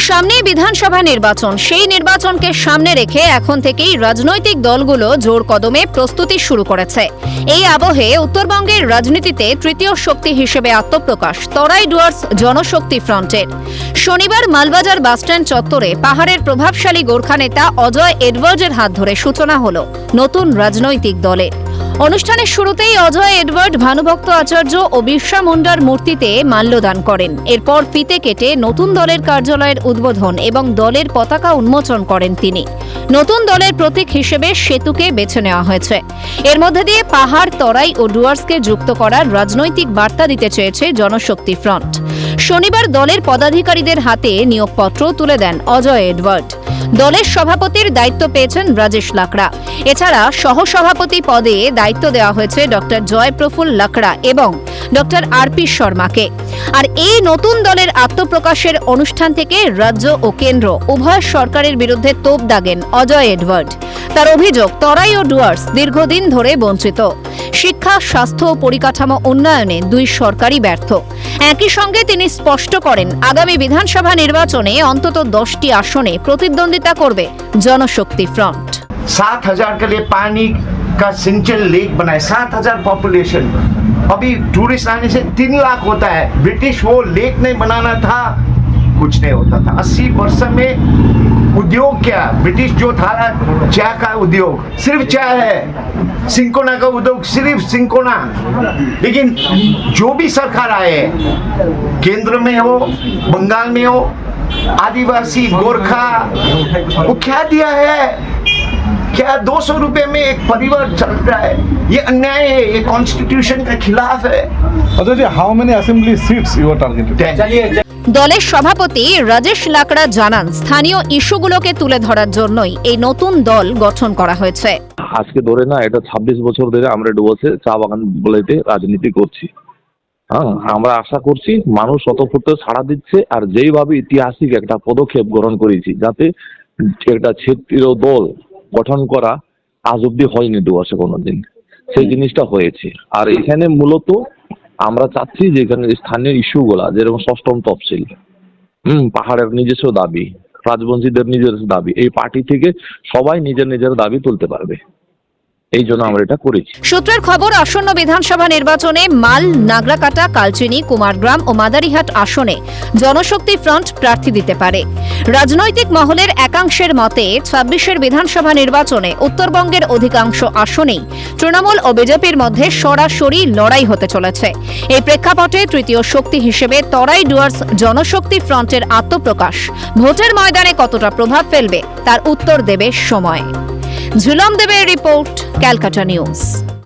সামনে বিধানসভা নির্বাচন, সেই নির্বাচনকে সামনে রেখে এখন থেকেই রাজনৈতিক দলগুলো জোর কদমে প্রস্তুতি শুরু করেছে। এই আবহে উত্তরবঙ্গের রাজনীতিতে তৃতীয় শক্তি হিসেবে আত্মপ্রকাশ তরাই ডুয়ার্স জনশক্তি ফ্রন্টের। শনিবার মালবাজার বাসস্ট্যান্ড চত্বরে পাহাড়ের প্রভাবশালী গোর্খা নেতা অজয় এডওয়ার্ডের হাত ধরে সূচনা হল নতুন রাজনৈতিক দলের। অনুষ্ঠানের শুরুতেই অজয় এডওয়ার্ড ভানুভক্ত আচার্য ও বিরসা মুন্ডার মূর্তিতে মাল্যদান করেন। এরপর ফিতে কেটে নতুন দলের কার্যালয়ের উদ্বোধন এবং দলের পতাকা উন্মোচন করেন তিনি। নতুন দলের প্রতীক হিসেবে সেতুকে বেছে নেওয়া হয়েছে। এর মধ্যে দিয়ে পাহাড়, তরাই ও ডুয়ার্সকে যুক্ত করার রাজনৈতিক বার্তা দিতে চেয়েছে জনশক্তি ফ্রন্ট। শনিবার দলের পদাধিকারীদের হাতে নিয়োগপত্র তুলে দেন অজয় এডওয়ার্ড। দলের সভাপতির দায়িত্ব পেয়েছেন রাজেশ লাকড়া। এছাড়া সহসভাপতি পদে দায়িত্ব দেওয়া হয়েছে ডক্টর জয়প্রফুল্ল লাকড়া এবং ডক্টর আরপি শর্মাকে। আর এই নতুন দলের আত্মপ্রকাশের অনুষ্ঠান থেকে রাজ্য ও কেন্দ্র উভয় সরকারের বিরুদ্ধে তোপ দাগেন অজয় এডওয়ার্ড। তার অভিযোগ, তরাই ও ডুয়ার্স দীর্ঘদিন ধরে বঞ্চিত। শিক্ষা, স্বাস্থ্য ও পরিকাঠামো উন্নয়নে দুই সরকারই ব্যর্থ। একই সঙ্গে তিনি স্পষ্ট করেন, আগামী বিধানসভা নির্বাচনে অন্তত 10টি আসনে প্রতিদ্বন্দ্বিতা করবে জনশক্তি ফ্রন্ট। 7,000 के लिए पानी का सिंचन लेक बनाए, 7,000 पॉपुलेशन। अभी टूरिस्ट आने से 3 लाख होता है। ब्रिटिश वो लेक नहीं बनाना था, कुछ नहीं होता था। 80 वर्ष में उद्योग क्या, ब्रिटिश जो था चाय का उद्योग, सिर्फ चाय है। सिंकोना का उद्योग सिर्फ सिंकोना। लेकिन जो भी सरकार आए, केंद्र में हो, बंगाल में हो, आदिवासी, गोरखा, वो क्या दिया है? क्या 200 रुपए में एक परिवार चल रहा है? ये अन्याय है, ये कॉन्स्टिट्यूशन के खिलाफ है। How many assembly seats you are targeted? দলের সভাপতি রাজেশ লাকড়া জানান, স্থানীয় ইস্যুগুলোকে তুলে ধরার জন্যই এই নতুন দল গঠন করা হয়েছে। আজকে ধরে না, এটা 26 বছর ধরে আমরা ডুয়ার্সে চা বাগান বলেতে রাজনীতি করছি। আমরা আশা করছি মানুষ স্বতঃস্ফূর্ত সাড়া দিচ্ছে। আর যেইভাবে ঐতিহাসিক একটা পদক্ষেপ গ্রহণ করেছি, যাতে একটা ক্ষেত্রীয় দল গঠন করা আজ অব্দি হয়নি ডুয়ার্সে কোনোদিন, সেই জিনিসটা হয়েছে। আর এখানে মূলত আমরা চাচ্ছি যে এখানে স্থানীয় ইস্যুগুলা, যেরকম 6ম তফসিল, পাহাড়ের নিজস্ব দাবি, রাজবংশীদের নিজস্ব দাবি, এই পার্টি থেকে সবাই নিজের নিজের দাবি তুলতে পারবে। এই জন্য আমরা এটা করেছি। সূত্রের খবর, আসন্ন বিধানসভা নির্বাচনে মাল, নাগরাকাটা, কালচিনি, কুমারগ্রাম ও মাদারিহাট আসনে জনশক্তি ফ্রন্ট প্রার্থী দিতে পারে। রাজনৈতিক মহলের একাংশের মতে 26-এর বিধানসভা নির্বাচনে উত্তরবঙ্গের অধিকাংশ আসনেই তৃণমূল ও বিজেপির মধ্যে সরাসরি লড়াই হতে চলেছে। এই প্রেক্ষাপটে তৃতীয় শক্তি হিসেবে তরাই ডুয়ার্স জনশক্তি ফ্রন্টের আত্মপ্রকাশ ভোটের ময়দানে কতটা প্রভাব ফেলবে তার উত্তর দেবে সময়। ঝুলম দেবের রিপোর্ট, ক্যালকাটা নিউজ।